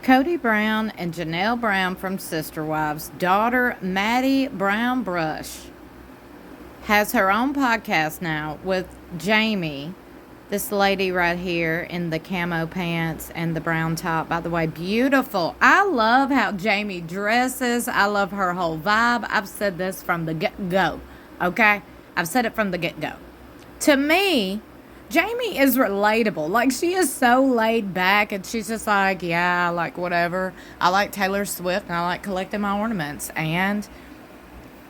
Cody Brown and Janelle Brown from Sister Wives' daughter, MADDIE Brown Brush, has her own podcast now with Jamie, this lady right here in the camo pants and the brown top. By the way, beautiful. I love how Jamie dresses. I love her whole vibe. I've said this from the get-go, okay? I've said it from the get-go. To me, Jamie is relatable. Like, she is so laid back, and she's just like, yeah, like, whatever. I like Taylor Swift, and I like collecting my ornaments, and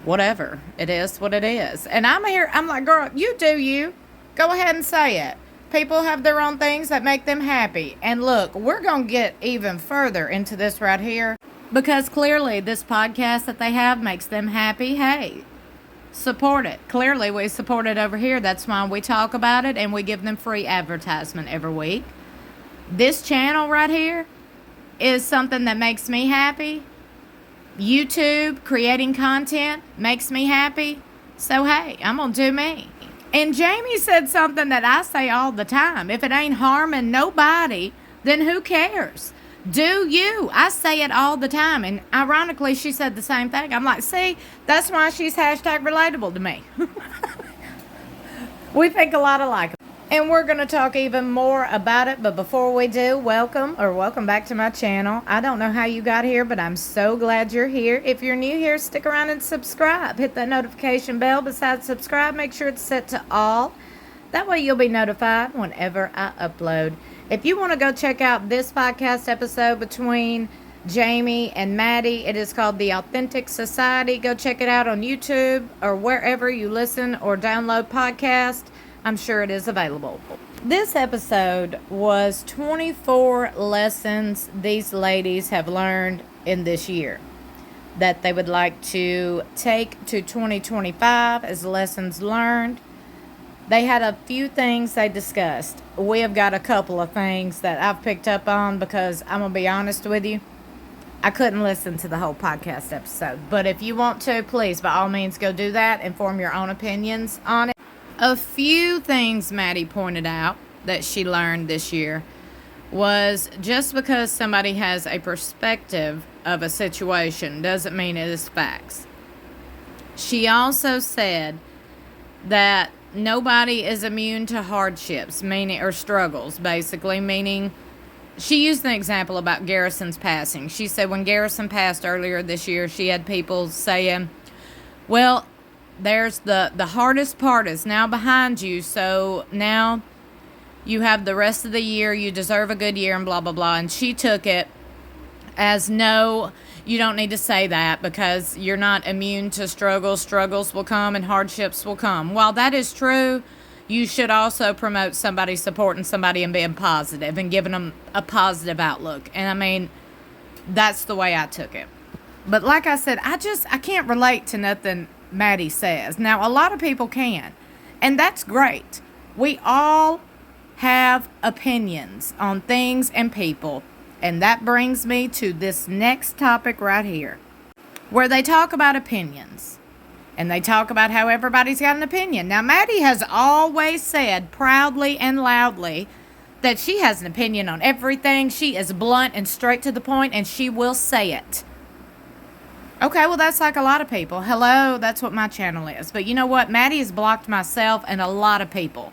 whatever. It is what it is. And I'm here, I'm like, girl, you do you. Go ahead and say it. People have their own things that make them happy. And look, we're going to get even further into this right here, because clearly this podcast that they have makes them happy. Hey, support it. Clearly we support it over here. That's why we talk about it and we give them free advertisement every week. This channel right here is something that makes me happy. YouTube, creating content, makes me happy. So hey, I'm gonna do me. And Jamie said something that I say all the time. If it ain't harming nobody, then who cares? Do you? I say it all the time. And ironically, she said the same thing. I'm like, see, that's why she's hashtag relatable to me. We think a lot alike. And we're going to talk even more about it. But before we do, welcome back to my channel. I don't know how you got here, but I'm so glad you're here. If you're new here, stick around and subscribe. Hit that notification bell. Besides subscribe, make sure it's set to all. That way you'll be notified whenever I upload. If you want to go check out this podcast episode between Jamie and MADDIE, it is called The Authentic Society. Go check it out on YouTube or wherever you listen or download podcasts. I'm sure it is available. This episode was 24 lessons these ladies have learned in this year that they would like to take to 2025 as lessons learned. They had a few things they discussed. We have got a couple of things that I've picked up on because I'm going to be honest with you, I couldn't listen to the whole podcast episode. But if you want to, please, by all means, go do that and form your own opinions on it. A few things MADDIE pointed out that she learned this year was just because somebody has a perspective of a situation doesn't mean it is facts. She also said that nobody is immune to hardships, meaning, or struggles, basically, meaning, she used an example about Garrison's passing. She said when Garrison passed earlier this year, she had people saying, well, there's the hardest part is now behind you, so now you have the rest of the year, you deserve a good year, and blah, blah, blah. And she took it as, no, you don't need to say that because you're not immune to struggles. Struggles will come and hardships will come. While that is true, you should also promote somebody supporting somebody and being positive and giving them a positive outlook. And I mean, that's the way I took it. But like I said, I can't relate to nothing MADDIE says. Now, a lot of people can, and that's great. We all have opinions on things and people. And that brings me to this next topic right here, where they talk about opinions. And they talk about how everybody's got an opinion. Now, MADDIE has always said proudly and loudly that she has an opinion on everything. She is blunt and straight to the point, and she will say it. Okay, well, that's like a lot of people. Hello, that's what my channel is. But you know what? MADDIE has blocked myself and a lot of people.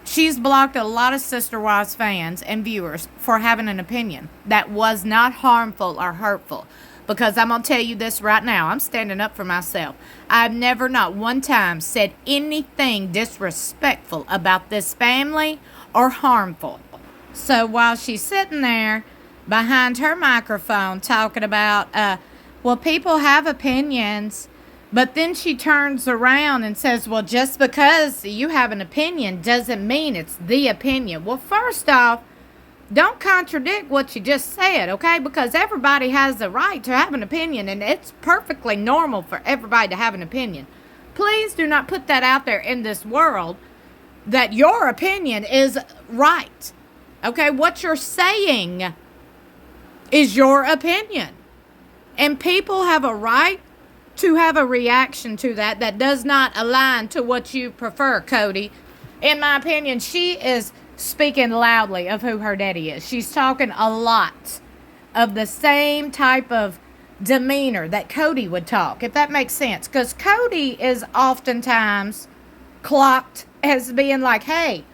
She's blocked a lot of Sister Wives fans and viewers for having an opinion that was not harmful or hurtful. Because I'm going to tell you this right now. I'm standing up for myself. I've never, not one time, said anything disrespectful about this family or harmful. So while she's sitting there behind her microphone talking about, well, people have opinions, but then she turns around and says, well, just because you have an opinion doesn't mean it's the opinion. Well, first off, don't contradict what you just said, okay? Because everybody has the right to have an opinion, and it's perfectly normal for everybody to have an opinion. Please do not put that out there in this world that your opinion is right, okay? What you're saying is your opinion. And people have a right to have a reaction to that does not align to what you prefer, Cody. In my opinion, she is speaking loudly of who her daddy is. She's talking a lot of the same type of demeanor that Cody would talk, if that makes sense. Because Cody is oftentimes clocked as being like, hey,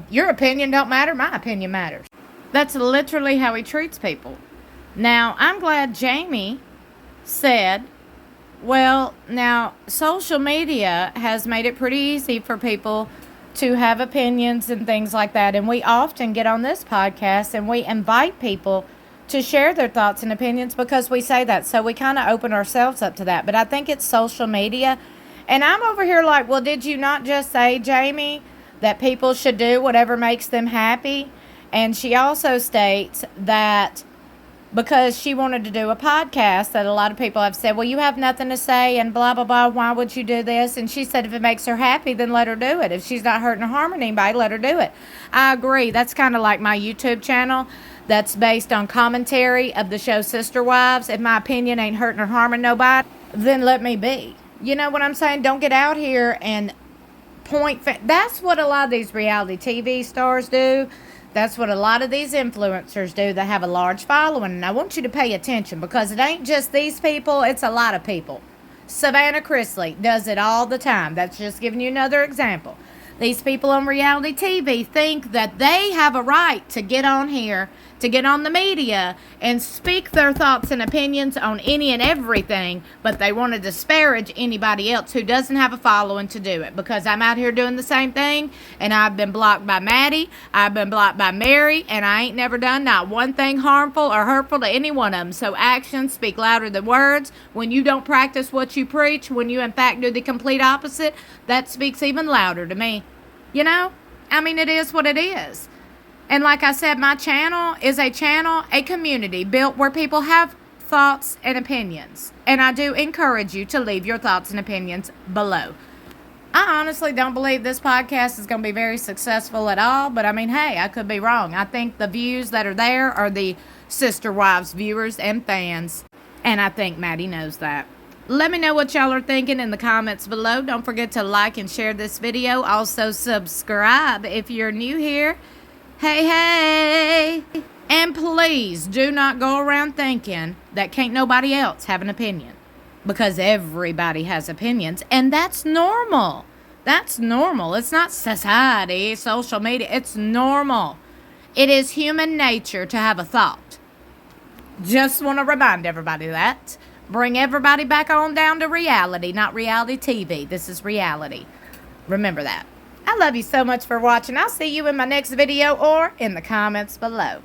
your opinion don't matter, my opinion matters. That's literally how he treats people. Now, I'm glad Jamie said, well, now, social media has made it pretty easy for people to have opinions and things like that. And we often get on this podcast and we invite people to share their thoughts and opinions because we say that. So we kind of open ourselves up to that. But I think it's social media. And I'm over here like, well, did you not just say, Jamie, that people should do whatever makes them happy? And she also states that because she wanted to do a podcast, that a lot of people have said, well, you have nothing to say and blah, blah, blah. Why would you do this? And she said, if it makes her happy, then let her do it. If she's not hurting or harming anybody, let her do it. I agree. That's kind of like my YouTube channel that's based on commentary of the show Sister Wives. If my opinion ain't hurting or harming nobody, then let me be. You know what I'm saying? Don't get out here and point. That's what a lot of these reality TV stars do. That's what a lot of these influencers do that have a large following. And I want you to pay attention because it ain't just these people. It's a lot of people. Savannah Chrisley does it all the time. That's just giving you another example. These people on reality TV think that they have a right to get on here, to get on the media and speak their thoughts and opinions on any and everything, but they want to disparage anybody else who doesn't have a following to do it. Because I'm out here doing the same thing, and I've been blocked by Maddie, I've been blocked by Mary, and I ain't never done not one thing harmful or hurtful to any one of them. So actions speak louder than words. When you don't practice what you preach, when you in fact do the complete opposite, that speaks even louder to me. You know? I mean, it is what it is. And like I said, my channel is a community built where people have thoughts and opinions. And I do encourage you to leave your thoughts and opinions below. I honestly don't believe this podcast is going to be very successful at all. But I mean, hey, I could be wrong. I think the views that are there are the Sister Wives viewers and fans. And I think Maddie knows that. Let me know what y'all are thinking in the comments below. Don't forget to like and share this video. Also subscribe if you're new here. Hey. And please do not go around thinking that can't nobody else have an opinion. Because everybody has opinions. And that's normal. That's normal. It's not society, social media. It's normal. It is human nature to have a thought. Just want to remind everybody that. Bring everybody back on down to reality, not reality TV. This is reality. Remember that. I love you so much for watching. I'll see you in my next video or in the comments below.